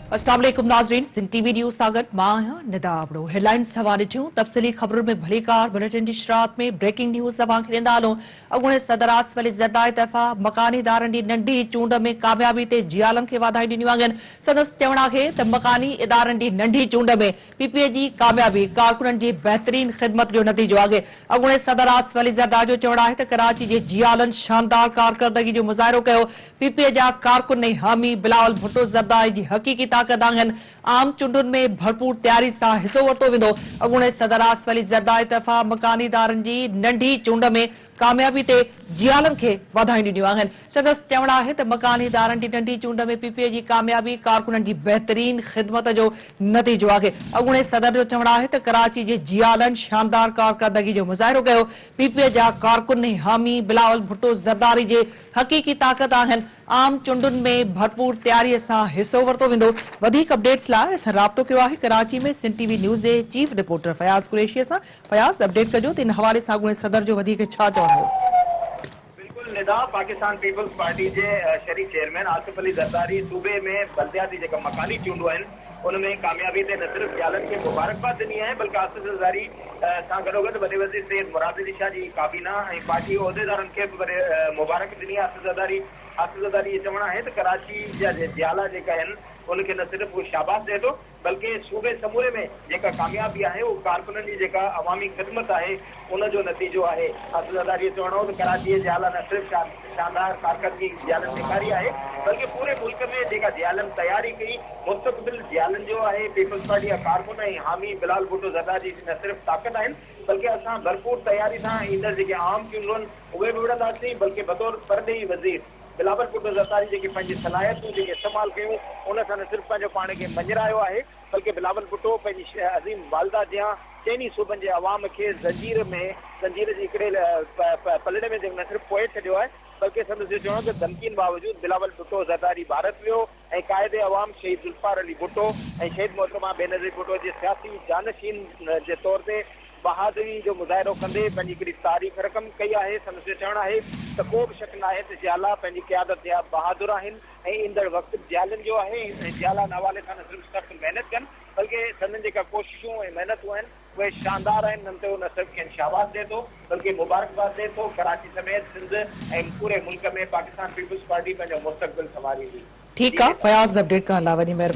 अस्सलाम वालेकुम नाज़रीन, सिंध टीवी न्यूज़ सागत मां निदा आपड़ो हेडलाइंस हवा ॾिठियूं तफ़सीली ख़बरुनि में भलीकार बुलेटिन जी शुरुआत में ब्रेकिंग न्यूज़ तव्हांखे ॾींदा हलूं। अॻूणे सदर आसिफ अली ज़रदारी तरफ़ां मकानी इदारनि जी नंढी चूंड में कामयाबी ते जियालनि खे वाधाई ॾिनियूं आहिनि। संदसि चवण आहे त मकानी इदारनि जी नंढी चूंड में पीपीए जी कामयाबी कारकुननि जी बहितरीन ख़िदमत जो नतीजो आहे। अॻूणे सदर आसिफ अली ज़रदारी जो चवण आहे त कराची जे जियालनि शानदार कारकर्दगी जो मुज़ाहिरो कयो। पीपीए जा कारकुन ऐं हामी बिलावल भुट्टो ज़रदारी जी हक़ीक़ी ताक़त आहिनि। आम चूंडुनि में भरपूर तयारी सां हिसो वरितो वेंदो। अॻूणे सदर आसिफ अली ज़रदारी तरफ़ां मकानी इदारनि जी नंढी चूंड में कामयाबी ते जियालनि खे वाधाई ॾिनियूं आहिनि। संदसि चवण आहे त मकानी इदारनि जी नंढी चूंड में पीपीए जी कामयाबी कारकुननि जी बहितरीन ख़िदमत जो नतीजो आहे। अॻूणे सदर जो चवण आहे त कराची जे जियालनि शानदार कारकर्दगी जो मुज़ाहिरो कयो। पीपीए जा कारकुन ऐं हामी बिलावल भुट्टो ज़रदारी जे हक़ीक़ी ताक़त आहिनि। आम चूंडुनि में भरपूर तयारीअ सां हिसो वरितो वेंदो। वधीक अपडेट्स लाइ असां राब्तो कयो आहे कराची में सिंध टीवी न्यूज़ जे चीफ रिपोर्टर फयाज़ कुरैशी सां। फयाज़, अपडेट कजो त इन हवाले सां अॻूणे सदर जो वधीक छा चवणु हो? बिल्कुल निदा पाकिस्तान पीपल्स पार्टी जे शरीक चेयरमैन आसिफ अली ज़रदारी सूबे में बल्दियाती जेका मकानी चूंडूं आहिनि उनमें कामयाबी ते न सिर्फ़ जियालनि खे मुबारकबाद ॾिनी आहे बल्कि आसिफ ज़रदारी सां गॾोगॾु वॾे वज़ीर सैयद मुराद अली शाह जी काबीना ऐं पार्टी उहिदेदारनि खे बि मुबारक ॾिनी आहे। आसिफ ज़रदारी ये चवणु आहे त कराची जा जियाला जेका आहिनि उनखे न सिर्फ़ उहो शाबाश ॾिए थो बल्कि सूबे समूरे में जेका कामयाबी आहे उहो कारकुननि जी जेका अवामी ख़िदमत आहे उनजो नतीजो आहे। आसिफ ज़रदारी चवणु हो त कराची जे जियाला न सिर्फ़ शानदार कारकर्दगी जियालनि ॾेखारी आहे बल्कि पूरे मुल्क में जेका जियालनि तयारी कई मुस्तक़बिल जियालनि जो आहे। पीपल्स पार्टी जा कारकुन ऐं हामी बिलावल भुट्टो ज़रदारी जी न सिर्फ़ ताक़त आहिनि बल्कि असां भरपूर तयारी सां ईंदड़ जेके आम चूंडूं आहिनि उहे बि विढ़ंदासीं बल्कि बतौर परदेही वज़ीर बिलावल भुट्टो ज़रदारी जेकी पंहिंजी सलाहियतूं जेके इस्तेमालु कयूं उन सां न सिर्फ़ु पंहिंजो पाण खे मंझरायो आहे बल्कि बिलावल भुट्टो पंहिंजी अज़ीम वालदा जियां चइनी सूबनि जे अवाम खे ज़ंजीर जी हिकिड़े पलड़े में न सिर्फ़ु पोए छॾियो आहे बल्कि संदसि चवणो त धमकियुनि बावजूदि बिलावल भुट्टो ज़रदारी भारत वियो ऐं क़ाइदे अवाम शहीद ज़ुल्फ़ार अली भुट्टो ऐं शहीद मोहतरमा बेनज़ीर भुट्टो जे सियासी जानशीन जे तौर ते बहादुरी जो मुज़ाहिरो कंदे पंहिंजी हिकिड़ी तारीख़ रक़म कई आहे। संदसि चवणु आहे त को बि शक न आहे त जियाला पंहिंजी क़यादत जा बहादुर आहिनि ऐं ईंदड़ वक़्तु जियालनि जो आहे ऐं जियाला हवाले सां न सिर्फ़ु सख़्तु महिनत कनि बल्कि संदनि जेका कोशिशूं ऐं महिनतूं आहिनि उहे शानदार आहिनि। हुन ते न सिर्फ़ु कंहिं शाबाश ॾिए थो बल्कि मुबारकबाद ॾिए थो। कराची समेत सिंध ऐं पूरे मुल्क में पाकिस्तान पीपल्स पार्टी पंहिंजो मुस्तक़बिल संवारी हुई। ठीकु आहे फयाज़, अपडेट करण लाइ वॾी महिरबानी।